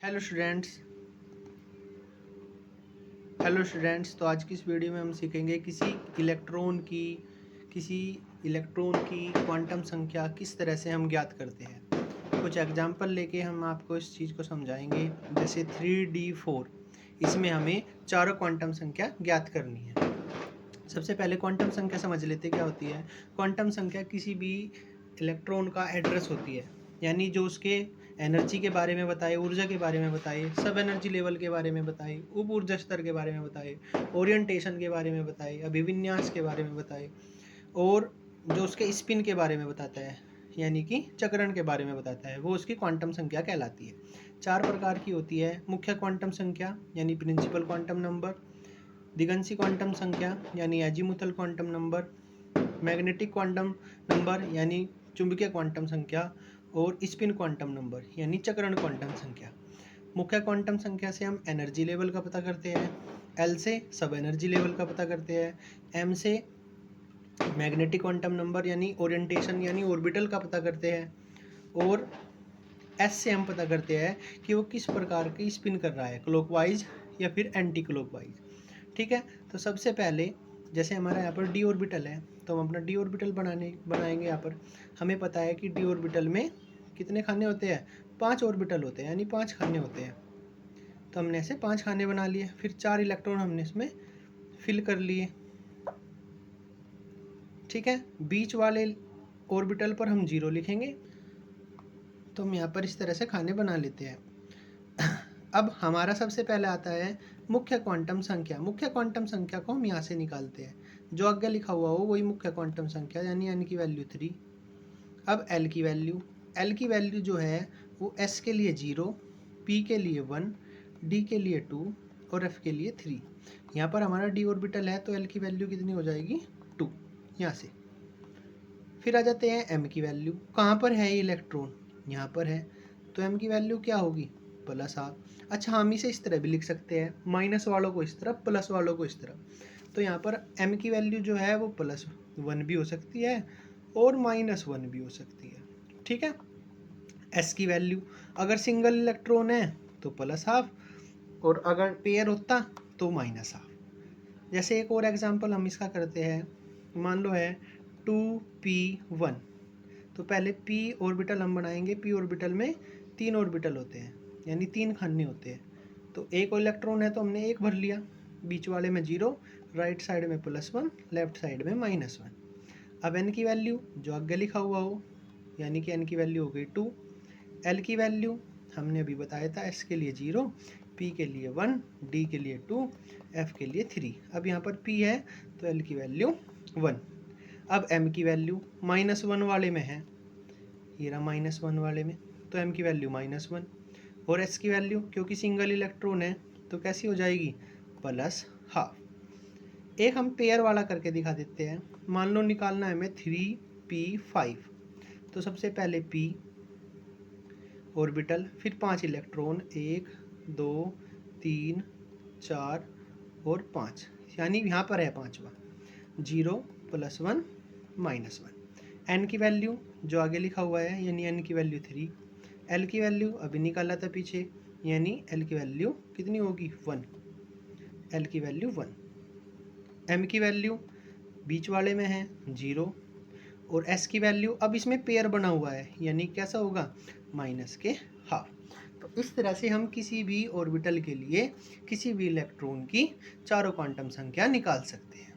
Hello students तो आज की इस वीडियो में हम सीखेंगे किसी इलेक्ट्रॉन की क्वांटम संख्या किस तरह से हम ज्ञात करते हैं। कुछ एग्जांपल लेके हम आपको इस चीज़ को समझाएंगे। जैसे 3D4, इसमें हमें चारों क्वांटम संख्या ज्ञात करनी है। सबसे पहले क्वांटम संख्या समझ लेते क्या होती है। क्वांटम संख्या किसी भी इलेक्ट्रॉन का एड्रेस होती है, यानी जो उसके एनर्जी के बारे में बताए, ऊर्जा के बारे में बताए, सब एनर्जी लेवल के बारे में बताए, उप ऊर्जा स्तर के बारे में बताए, ओरिएंटेशन के बारे में बताए, अभिविन्यास के बारे में बताए, और जो उसके स्पिन के बारे में बताता है यानी कि चक्रण के बारे में बताता है, वो उसकी क्वांटम संख्या कहलाती है। 4 प्रकार की होती है। मुख्य क्वांटम संख्या यानी प्रिंसिपल क्वांटम नंबर, दिगंशी क्वांटम संख्या यानी azimuthal quantum number, magnetic quantum number यानी चुंबकीय क्वांटम संख्या, और स्पिन क्वांटम नंबर यानी चक्रण क्वांटम संख्या। मुख्य क्वांटम संख्या से हम एनर्जी लेवल का पता करते हैं, एल से सब एनर्जी लेवल का पता करते हैं, एम से मैग्नेटिक क्वांटम नंबर यानी ओरिएंटेशन यानी ऑर्बिटल का पता करते हैं, और एस से हम पता करते हैं कि वो किस प्रकार की स्पिन कर रहा है, क्लॉकवाइज या फिर एंटी क्लॉकवाइज। ठीक है, तो सबसे पहले जैसे हमारा यहाँ पर डी ऑर्बिटल है, तो हम अपना डी ऑर्बिटल बनाएंगे। यहाँ पर हमें पता है कि डी ऑर्बिटल में कितने खाने होते हैं, 5 ऑर्बिटल होते हैं, यानी 5 खाने होते हैं। तो हमने ऐसे 5 खाने बना लिए, फिर 4 इलेक्ट्रॉन हमने इसमें फिल कर लिए। ठीक है, बीच वाले ऑर्बिटल पर हम 0 लिखेंगे। तो हम यहाँ पर इस तरह से खाने बना लेते हैं। अब हमारा सबसे पहले आता है मुख्य क्वांटम संख्या। मुख्य क्वांटम संख्या को हम यहाँ से निकालते हैं, जो आगे लिखा हुआ हो वही मुख्य क्वांटम संख्या, यानी n की वैल्यू 3। अब l की वैल्यू जो है वो s के लिए 0, p के लिए 1, d के लिए 2 और f के लिए 3। यहाँ पर हमारा d ऑर्बिटल है, तो l की वैल्यू कितनी हो जाएगी, 2 यहाँ से। फिर आ जाते हैं m की वैल्यू। कहाँ पर है ये इलेक्ट्रॉन, यहाँ पर है, तो m की वैल्यू क्या होगी, +12। अच्छा, हम इसे इस तरह भी लिख सकते हैं, माइनस वालों को इस तरफ, प्लस वालों को इस तरफ। तो यहाँ पर m की वैल्यू जो है वो +1 भी हो सकती है और -1 भी हो सकती है। ठीक है, s की वैल्यू अगर सिंगल इलेक्ट्रॉन है तो +12, और अगर पेयर होता तो -12। जैसे एक और एग्जांपल हम इसका करते हैं, मान लो है 2p1। तो पहले p ऑर्बिटल हम बनाएंगे। p ऑर्बिटल में 3 ऑर्बिटल होते हैं, यानी 3 खाने होते हैं। तो एक इलेक्ट्रॉन है तो हमने 1 भर लिया, बीच वाले में 0, राइट साइड में +1, लेफ्ट साइड में -1। अब n की वैल्यू जो आगे लिखा हुआ हो, यानी कि n की वैल्यू हो गई 2। l की वैल्यू हमने अभी बताया था, s के लिए 0, p के लिए 1, d के लिए 2, f के लिए 3। अब यहाँ पर p है तो l की वैल्यू 1। अब m की वैल्यू -1 वाले में है, ये रहा -1 वाले में, तो m की वैल्यू -1। और s की वैल्यू क्योंकि सिंगल इलेक्ट्रॉन है तो कैसी हो जाएगी, +12। एक हम पेयर वाला करके दिखा देते हैं। मान लो निकालना है हमें 3p5। तो सबसे पहले p ऑर्बिटल, फिर 5 इलेक्ट्रॉन, 1 2 3 4 और 5, यानी यहाँ पर है 5वां, 0 +1 -1। n की वैल्यू जो आगे लिखा हुआ है, यानी n की वैल्यू 3। l की वैल्यू अभी निकाला था पीछे, यानी l की वैल्यू कितनी होगी, 1। l की वैल्यू 1। m की वैल्यू बीच वाले में है 0, और s की वैल्यू अब इसमें पेयर बना हुआ है, यानी कैसा होगा, -½ तो इस तरह से हम किसी भी ऑर्बिटल के लिए किसी भी इलेक्ट्रॉन की चारों क्वांटम संख्या निकाल सकते हैं।